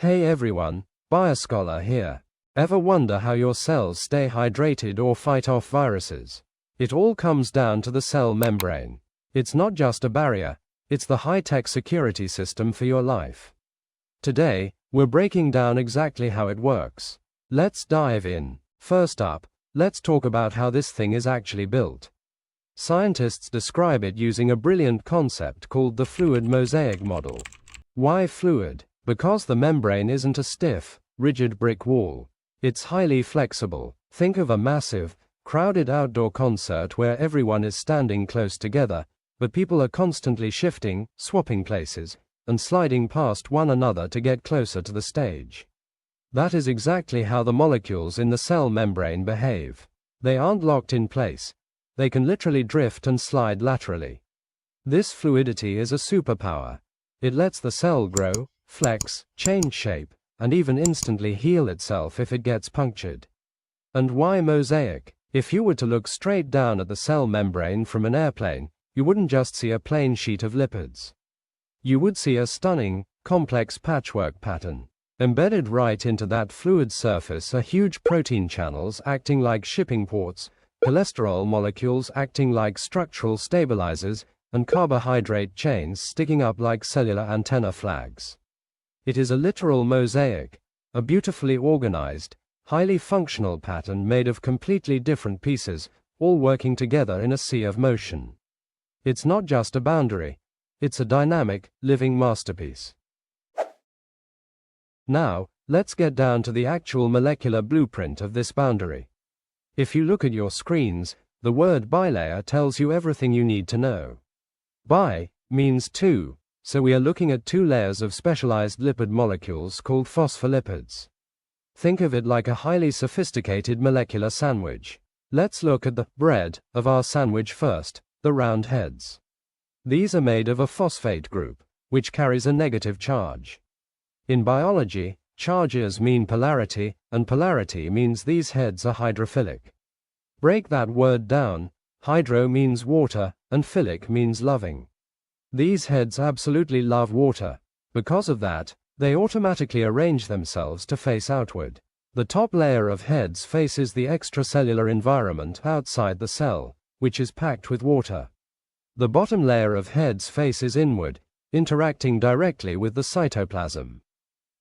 Hey everyone, Bioscholar here. Ever wonder how your cells stay hydrated or fight off viruses? It all comes down to the cell membrane. It's not just a barrier, it's the high-tech security system for your life. Today, we're breaking down exactly how it works. Let's dive in. First up, let's talk about how this thing is actually built. Scientists describe it using a brilliant concept called the fluid mosaic model. Why fluid? Because the membrane isn't a stiff, rigid brick wall. It's highly flexible. Think of a massive, crowded outdoor concert where everyone is standing close together, but people are constantly shifting, swapping places, and sliding past one another to get closer to the stage. That is exactly how the molecules in the cell membrane behave. They aren't locked in place. They can literally drift and slide laterally. This fluidity is a superpower. It lets the cell grow, flex, change shape, and even instantly heal itself if it gets punctured. And why mosaic? If you were to look straight down at the cell membrane from an airplane, you wouldn't just see a plain sheet of lipids. You would see a stunning, complex patchwork pattern. Embedded right into that fluid surface are huge protein channels acting like shipping ports, cholesterol molecules acting like structural stabilizers, and carbohydrate chains sticking up like cellular antenna flags. It is a literal mosaic, a beautifully organized, highly functional pattern made of completely different pieces, all working together in a sea of motion. It's not just a boundary, it's a dynamic, living masterpiece. Now, let's get down to the actual molecular blueprint of this boundary. If you look at your screens, the word bilayer tells you everything you need to know. Bi means two, so we are looking at two layers of specialized lipid molecules called phospholipids. Think of it like a highly sophisticated molecular sandwich. Let's look at the bread of our sandwich first, the round heads. These are made of a phosphate group, which carries a negative charge. In biology, charges mean polarity, and polarity means these heads are hydrophilic. Break that word down. Hydro means water, and philic means loving. These heads absolutely love water. Because of that, they automatically arrange themselves to face outward. The top layer of heads faces the extracellular environment outside the cell, which is packed with water. The bottom layer of heads faces inward, interacting directly with the cytoplasm.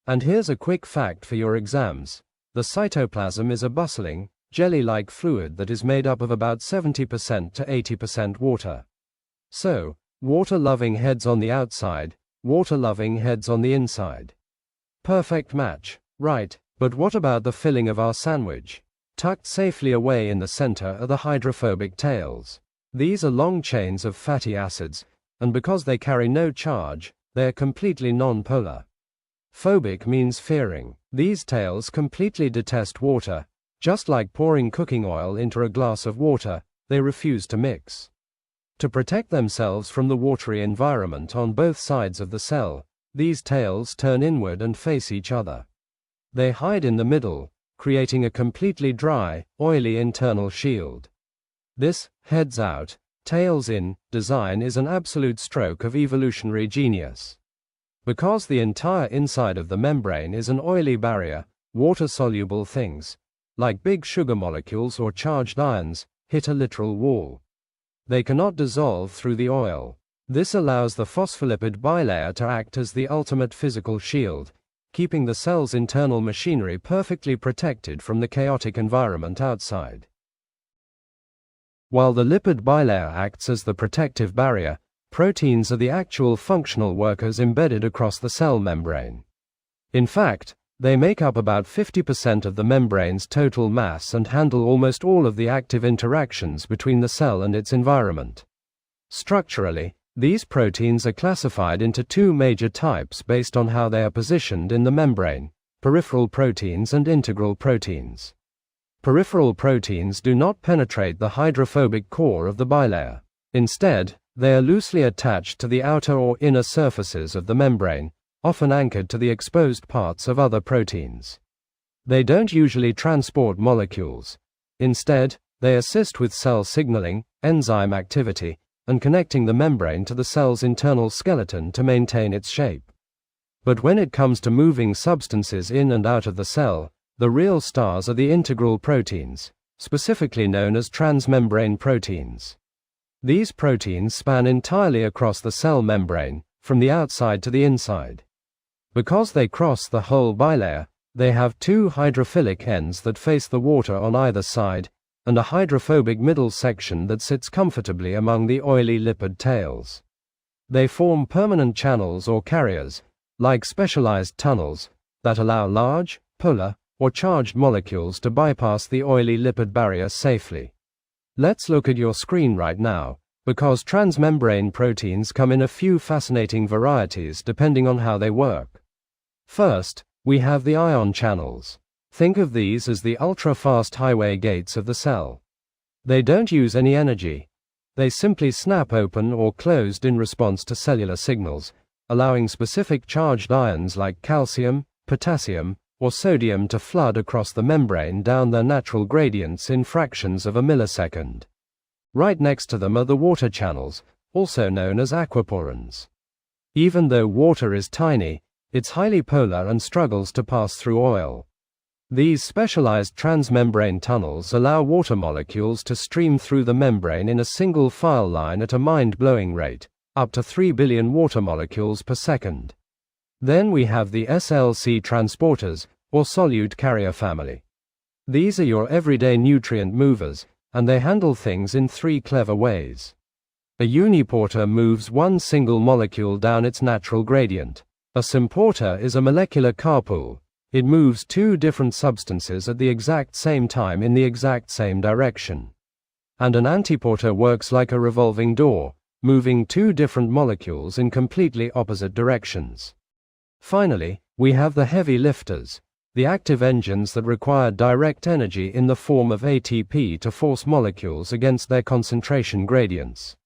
And here's a quick fact for your exams. The cytoplasm is a bustling, jelly-like fluid that is made up of about 70% to 80% water. So, water-loving heads on the outside, water-loving heads on the inside. Perfect match, right? But what about the filling of our sandwich? Tucked safely away in the center are the hydrophobic tails. These are long chains of fatty acids, and because they carry no charge, they are completely non-polar. Phobic means fearing. These tails completely detest water. Just like pouring cooking oil into a glass of water, they refuse to mix. To protect themselves from the watery environment on both sides of the cell, these tails turn inward and face each other. They hide in the middle, creating a completely dry, oily internal shield. This heads out, tails in design is an absolute stroke of evolutionary genius. Because the entire inside of the membrane is an oily barrier, water-soluble things, like big sugar molecules or charged ions, hit a literal wall. They cannot dissolve through the oil. This allows the phospholipid bilayer to act as the ultimate physical shield, keeping the cell's internal machinery perfectly protected from the chaotic environment outside. While the lipid bilayer acts as the protective barrier, proteins are the actual functional workers embedded across the cell membrane. In fact, they make up about 50% of the membrane's total mass and handle almost all of the active interactions between the cell and its environment. Structurally, these proteins are classified into two major types based on how they are positioned in the membrane: peripheral proteins and integral proteins. Peripheral proteins do not penetrate the hydrophobic core of the bilayer. Instead, they are loosely attached to the outer or inner surfaces of the membrane, often anchored to the exposed parts of other proteins. They don't usually transport molecules. Instead, they assist with cell signaling, enzyme activity, and connecting the membrane to the cell's internal skeleton to maintain its shape. But when it comes to moving substances in and out of the cell, the real stars are the integral proteins, specifically known as transmembrane proteins. These proteins span entirely across the cell membrane, from the outside to the inside. Because they cross the whole bilayer, they have two hydrophilic ends that face the water on either side, and a hydrophobic middle section that sits comfortably among the oily lipid tails. They form permanent channels or carriers, like specialized tunnels, that allow large, polar, or charged molecules to bypass the oily lipid barrier safely. Let's look at your screen right now, because transmembrane proteins come in a few fascinating varieties depending on how they work. First, we have the ion channels. Think of these as the ultra-fast highway gates of the cell. They don't use any energy. They simply snap open or closed in response to cellular signals, allowing specific charged ions like calcium, potassium, or sodium to flood across the membrane down their natural gradients in fractions of a millisecond. Right next to them are the water channels, also known as aquaporins. Even though water is tiny, it's highly polar and struggles to pass through oil. These specialized transmembrane tunnels allow water molecules to stream through the membrane in a single file line at a mind-blowing rate, up to 3 billion water molecules per second. Then we have the SLC transporters, or solute carrier family. These are your everyday nutrient movers, and they handle things in three clever ways. A uniporter moves one single molecule down its natural gradient. A symporter is a molecular carpool. It moves two different substances at the exact same time in the exact same direction. And an antiporter works like a revolving door, moving two different molecules in completely opposite directions. Finally, we have the heavy lifters, the active engines that require direct energy in the form of ATP to force molecules against their concentration gradients.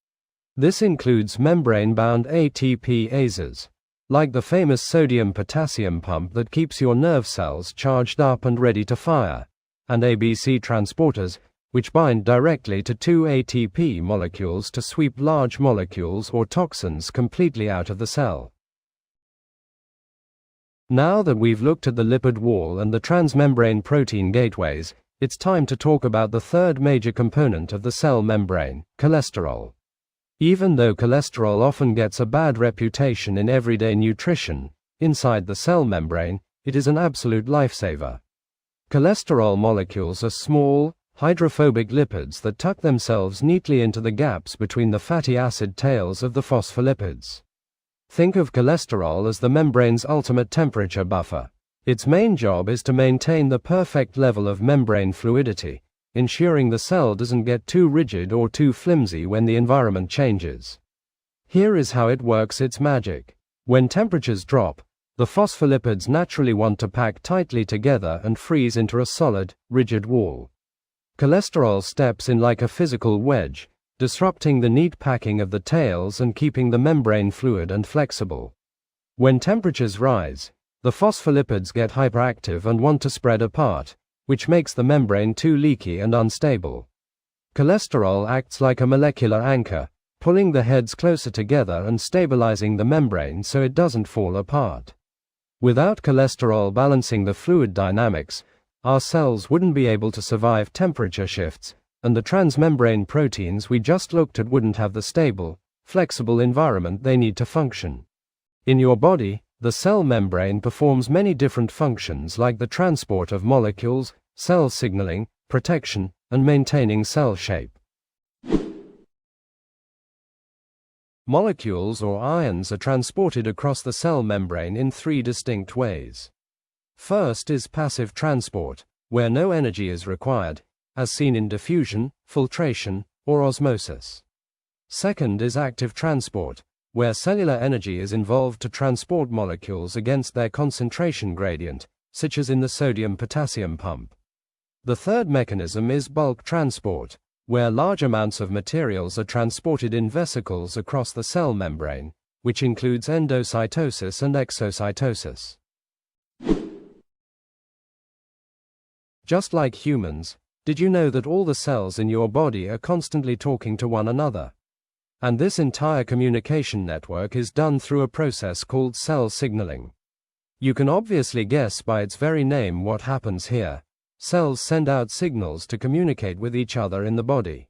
This includes membrane-bound ATPases, like the famous Sodium-Potassium Pump that keeps your nerve cells charged up and ready to fire, and ABC transporters, which bind directly to two ATP molecules to sweep large molecules or toxins completely out of the cell. Now that we've looked at the lipid wall and the transmembrane protein gateways, it's time to talk about the third major component of the cell membrane, cholesterol. Even though cholesterol often gets a bad reputation in everyday nutrition, inside the cell membrane, it is an absolute lifesaver. Cholesterol molecules are small, hydrophobic lipids that tuck themselves neatly into the gaps between the fatty acid tails of the phospholipids. Think of cholesterol as the membrane's ultimate temperature buffer. Its main job is to maintain the perfect level of membrane fluidity, ensuring the cell doesn't get too rigid or too flimsy when the environment changes. Here is how it works its magic. When temperatures drop, the phospholipids naturally want to pack tightly together and freeze into a solid, rigid wall. Cholesterol steps in like a physical wedge, disrupting the neat packing of the tails and keeping the membrane fluid and flexible. When temperatures rise, the phospholipids get hyperactive and want to spread apart, which makes the membrane too leaky and unstable. Cholesterol acts like a molecular anchor, pulling the heads closer together and stabilizing the membrane so it doesn't fall apart. Without cholesterol balancing the fluid dynamics, our cells wouldn't be able to survive temperature shifts, and the transmembrane proteins we just looked at wouldn't have the stable, flexible environment they need to function. In your body, the cell membrane performs many different functions like the transport of molecules, cell signaling, protection, and maintaining cell shape. Molecules or ions are transported across the cell membrane in three distinct ways. First is passive transport, where no energy is required, as seen in diffusion, filtration, or osmosis. Second is active transport, where cellular energy is involved to transport molecules against their concentration gradient, such as in the Sodium-Potassium Pump. The third mechanism is bulk transport, where large amounts of materials are transported in vesicles across the cell membrane, which includes endocytosis and exocytosis. Just like humans, did you know that all the cells in your body are constantly talking to one another? And this entire communication network is done through a process called cell signaling. You can obviously guess by its very name what happens here. Cells send out signals to communicate with each other in the body.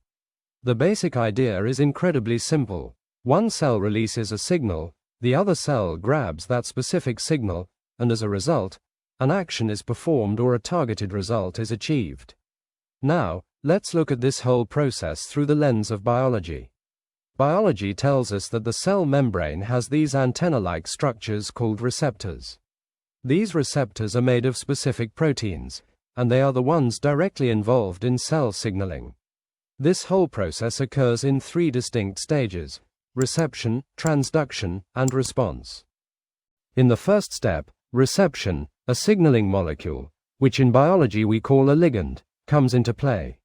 The basic idea is incredibly simple. One cell releases a signal, the other cell grabs that specific signal, and as a result, an action is performed or a targeted result is achieved. Now, let's look at this whole process through the lens of biology. Biology tells us that the cell membrane has these antenna-like structures called receptors. These receptors are made of specific proteins, and they are the ones directly involved in cell signaling. This whole process occurs in 3 distinct stages: reception, transduction, and response. In the first step, reception, a signaling molecule, which in biology we call a ligand, comes into play.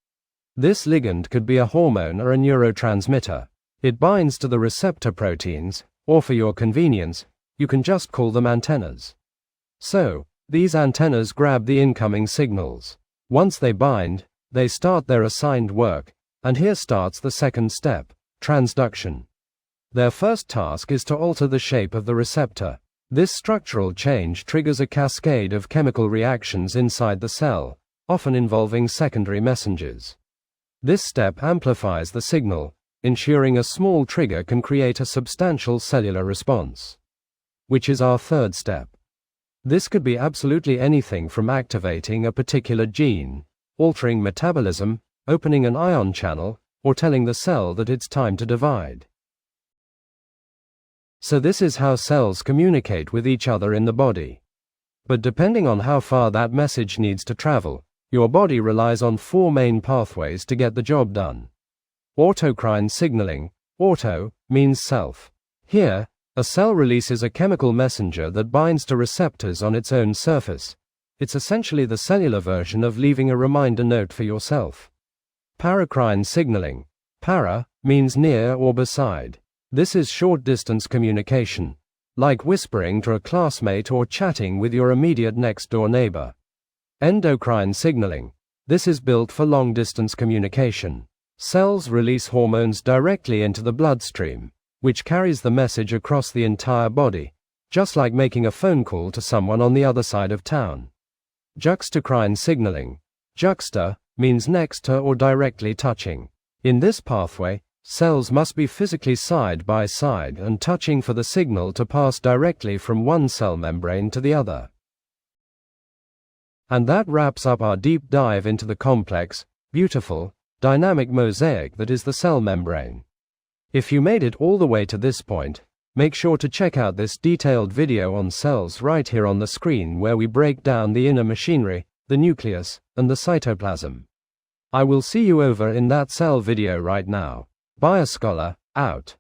This ligand could be a hormone or a neurotransmitter. It binds to the receptor proteins, or for your convenience, you can just call them antennas. So, these antennas grab the incoming signals. Once they bind, they start their assigned work, and here starts the second step, transduction. Their first task is to alter the shape of the receptor. This structural change triggers a cascade of chemical reactions inside the cell, often involving secondary messengers. This step amplifies the signal, ensuring a small trigger can create a substantial cellular response, which is our third step. This could be absolutely anything from activating a particular gene, altering metabolism, opening an ion channel, or telling the cell that it's time to divide. So this is how cells communicate with each other in the body. But depending on how far that message needs to travel, your body relies on 4 main pathways to get the job done. Autocrine signaling. Auto means self. Here, a cell releases a chemical messenger that binds to receptors on its own surface. It's essentially the cellular version of leaving a reminder note for yourself. Paracrine signaling. Para means near or beside. This is short-distance communication, like whispering to a classmate or chatting with your immediate next-door neighbor. Endocrine signaling. This is built for long-distance communication. Cells release hormones directly into the bloodstream, which carries the message across the entire body, just like making a phone call to someone on the other side of town. Juxtacrine signaling. Juxta means next to or directly touching. In this pathway, cells must be physically side by side and touching for the signal to pass directly from one cell membrane to the other. And that wraps up our deep dive into the complex, beautiful, dynamic mosaic that is the cell membrane. If you made it all the way to this point, make sure to check out this detailed video on cells right here on the screen where we break down the inner machinery, the nucleus, and the cytoplasm. I will see you over in that cell video right now. Bioscholar, out.